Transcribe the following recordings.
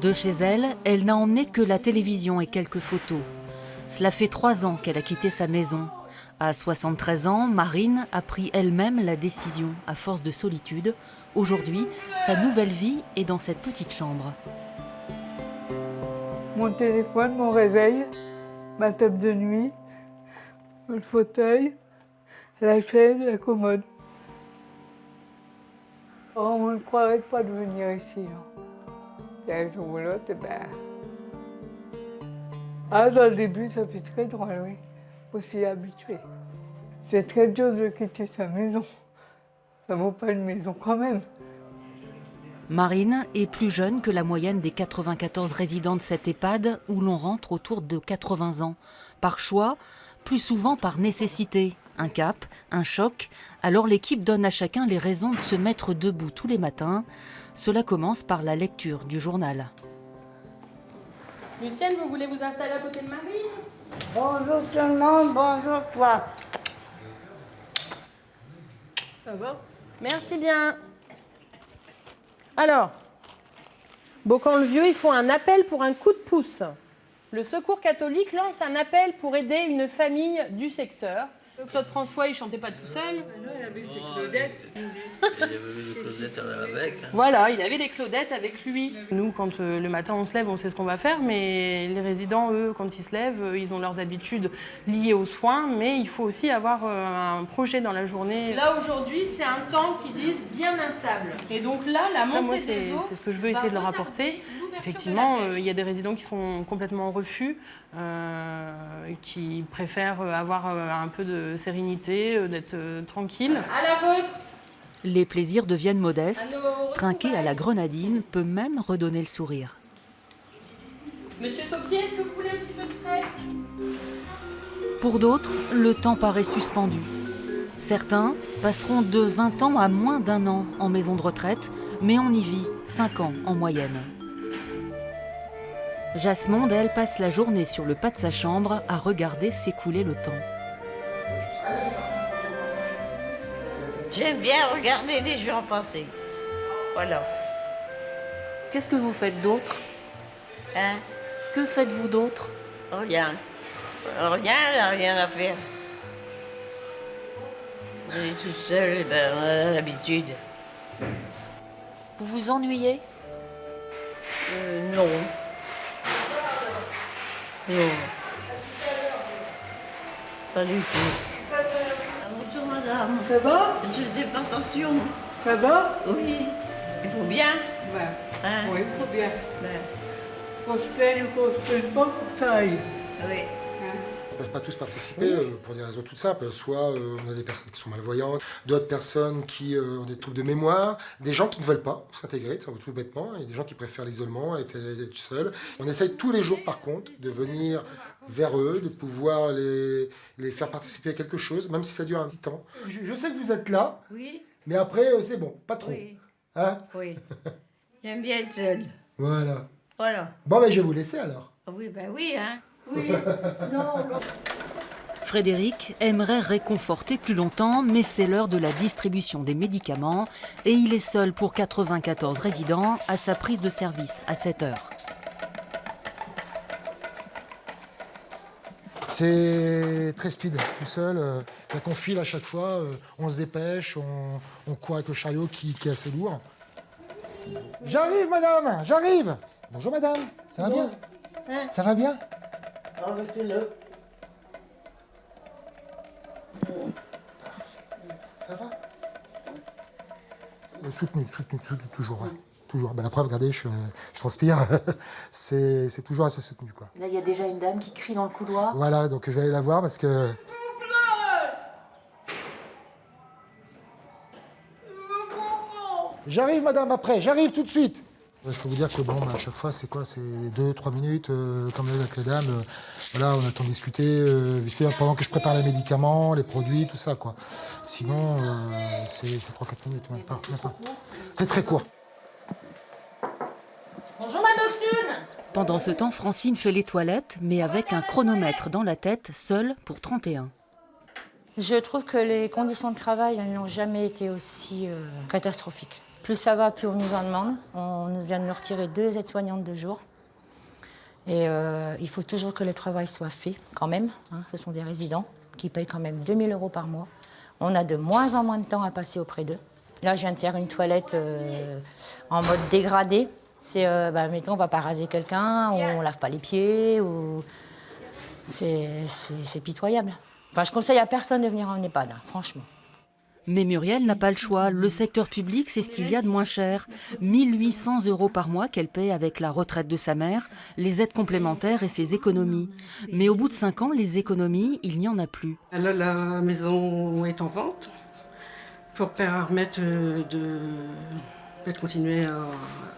De chez elle, elle n'a emmené que la télévision et quelques photos. Cela fait 3 ans qu'elle a quitté sa maison. À 73 ans, Marine a pris elle-même la décision, à force de solitude. Aujourd'hui, sa nouvelle vie est dans cette petite chambre. Mon téléphone, mon réveil, ma table de nuit, le fauteuil, la chaise, la commode. Oh, on ne croirait pas de venir ici. Un jour ou l'autre, Ah, dans le début, ça fait très drôle, oui. Faut s'y habituer. C'est très dur de quitter sa maison. Ça vaut pas une maison quand même. Marine est plus jeune que la moyenne des 94 résidents de cette EHPAD où l'on rentre autour de 80 ans. Par choix, plus souvent par nécessité. Un cap, un choc. Alors l'équipe donne à chacun les raisons de se mettre debout tous les matins. Cela commence par la lecture du journal. Lucienne, vous voulez vous installer à côté de Marine? Bonjour tout le monde, bonjour toi. Ça va? Merci bien. Alors, Beaucamp-le-Vieux, ils font un appel pour un coup de pouce. Le Secours catholique lance un appel pour aider une famille du secteur. Claude François, il chantait pas tout seul. Non, il avait ses Claudettes. Il avait des Claudettes avec. Voilà, il avait des Claudettes avec lui. Nous, quand le matin on se lève, on sait ce qu'on va faire, mais les résidents, eux, quand ils se lèvent, ils ont leurs habitudes liées aux soins, mais il faut aussi avoir un projet dans la journée. Là, aujourd'hui, c'est un temps qu'ils disent bien instable. Et donc là, la montée des eaux... C'est ce que je veux essayer de leur apporter. Effectivement, il y a des résidents qui sont complètement en refus, qui préfèrent avoir un peu de sérénité, d'être tranquille. À la vôtre! Les plaisirs deviennent modestes. Trinquer à la grenadine peut même redonner le sourire. Monsieur Taupier, est-ce que vous voulez un petit peu de frais? Pour d'autres, le temps paraît suspendu. Certains passeront de 20 ans à moins d'1 an en maison de retraite, mais on y vit 5 ans en moyenne. Jasmonde, elle, passe la journée sur le pas de sa chambre à regarder s'écouler le temps. J'aime bien regarder les gens passer. Voilà. Qu'est-ce que vous faites d'autre? Hein? Que faites-vous d'autre? Rien. Rien, rien à faire. On est tout seul, on a l'habitude. Vous vous ennuyez? Non. Non. Pas du tout. Bonjour madame. Ça va? Je n'ai pas attention. Ça va? Oui. Il faut bien. Hein? Oui, il faut bien. Ben, Qu'on se plaigne ou qu'on se plaigne pas, pour que ça aille. oui. Ils ne peuvent pas tous participer pour des raisons toutes simples. Soit on a des personnes qui sont malvoyantes, d'autres personnes qui ont des troubles de mémoire, des gens qui ne veulent pas s'intégrer, tout bêtement, et des gens qui préfèrent l'isolement, être seuls. On essaye tous les jours, par contre, de venir vers eux, de pouvoir les faire participer à quelque chose, même si ça dure un petit temps. Je sais que vous êtes là, Oui. mais après, c'est bon, pas trop. Oui. Hein? Oui. J'aime bien être seule. Voilà. Voilà. Bon, ben, je vais vous laisser alors. Oui, ben oui, hein. Oui. Non. Frédéric aimerait réconforter plus longtemps, mais c'est l'heure de la distribution des médicaments et il est seul pour 94 résidents à sa prise de service à 7 heures. C'est très speed, tout seul. On file à chaque fois, on se dépêche, on court avec le chariot qui est assez lourd. J'arrive, madame, j'arrive. Bonjour, madame, ça va bien? Ça va bien? Arrêtez-le. Ça va? Soutenu, toujours. Ouais. Toujours. Ben, la preuve, regardez, je transpire. C'est toujours assez soutenu, quoi. Là, il y a déjà une dame qui crie dans le couloir. Voilà, donc je vais aller la voir parce que... J'arrive, madame, après, j'arrive tout de suite. Il faut vous dire que bon, à chaque fois, c'est quoi? C'est 2-3 minutes, comme avec les dames. Voilà, on a le temps de discuter vite fait, pendant que je prépare les médicaments, les produits, tout ça, quoi. Sinon, c'est 3-4 minutes, même pas. C'est très court. Bonjour Madoxune. Pendant ce temps, Francine fait les toilettes, mais avec un chronomètre dans la tête, seule pour 31. Je trouve que les conditions de travail n'ont jamais été aussi catastrophiques. Plus ça va, plus on nous en demande. On vient de nous retirer 2 aides-soignantes de jour. Et il faut toujours que le travail soit fait, quand même. Hein. Ce sont des résidents qui payent quand même 2 000 € par mois. On a de moins en moins de temps à passer auprès d'eux. Là, je viens de faire une toilette en mode dégradé. C'est, mettons, on ne va pas raser quelqu'un, ou on ne lave pas les pieds, ou... C'est pitoyable. Enfin, je conseille à personne de venir en EHPAD, hein, franchement. Mais Muriel n'a pas le choix. Le secteur public, c'est ce qu'il y a de moins cher. 1 800 € par mois qu'elle paie avec la retraite de sa mère, les aides complémentaires et ses économies. Mais au bout de 5 ans, les économies, il n'y en a plus. Là, la maison est en vente pour permettre de continuer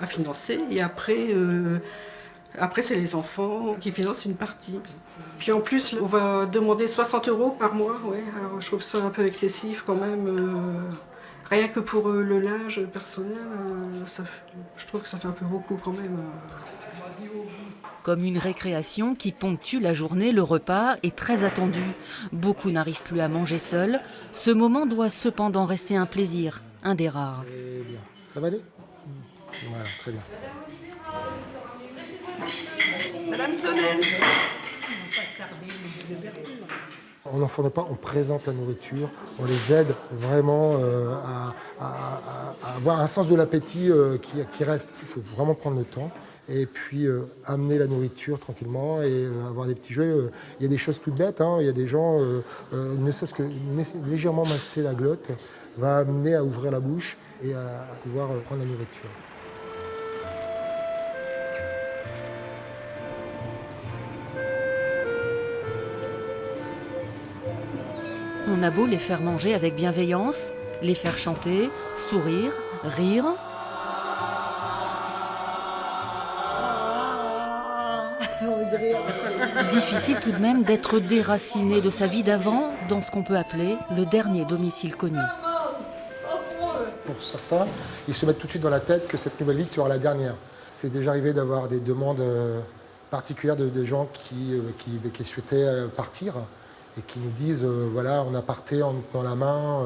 à financer. Et après, c'est les enfants qui financent une partie. Puis en plus, on va demander 60 € par mois. Ouais. Alors, je trouve ça un peu excessif quand même. Rien que pour le linge personnel, je trouve que ça fait un peu beaucoup quand même. Comme une récréation qui ponctue la journée, le repas est très attendu. Beaucoup n'arrivent plus à manger seuls. Ce moment doit cependant rester un plaisir, un des rares. Très bien. Ça va aller? Voilà, très bien. Madame Sonnen. On n'en fournit pas, on présente la nourriture, on les aide vraiment à avoir un sens de l'appétit qui reste. Il faut vraiment prendre le temps et puis amener la nourriture tranquillement et avoir des petits jeux. Il y a des choses toutes bêtes, hein. Il y a des gens, ne serait-ce que légèrement masser la glotte va amener à ouvrir la bouche et à pouvoir prendre la nourriture. On a beau les faire manger avec bienveillance, les faire chanter, sourire, rire. Difficile tout de même d'être déraciné de sa vie d'avant dans ce qu'on peut appeler le dernier domicile connu. Pour certains, ils se mettent tout de suite dans la tête que cette nouvelle vie sera la dernière. C'est déjà arrivé d'avoir des demandes particulières de gens qui souhaitaient partir et qui nous disent voilà, on a parté en nous tenant la main,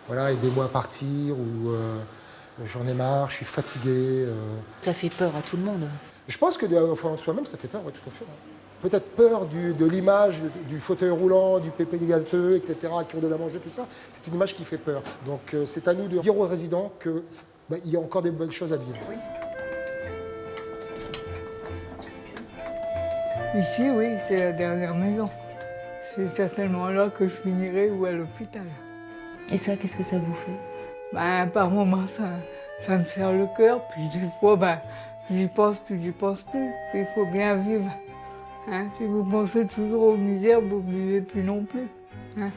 voilà, aidez-moi à partir, ou j'en ai marre, je suis fatigué. Ça fait peur à tout le monde. Je pense que de soi-même, ça fait peur, ouais, tout à fait. Peut-être peur de l'image du fauteuil roulant, du pépé gâteux, etc., qui ont de la manger, tout ça. C'est une image qui fait peur. Donc c'est à nous de dire aux résidents qu'il y a encore des bonnes choses à vivre. Oui. Ici, oui, c'est la dernière maison. C'est certainement là que je finirai ou à l'hôpital. Et ça, qu'est-ce que ça vous fait? Par moments, ça me serre le cœur, puis des fois, j'y pense plus. Il faut bien vivre. Hein? Si vous pensez toujours aux misères, vous ne vivez plus non plus. Hein?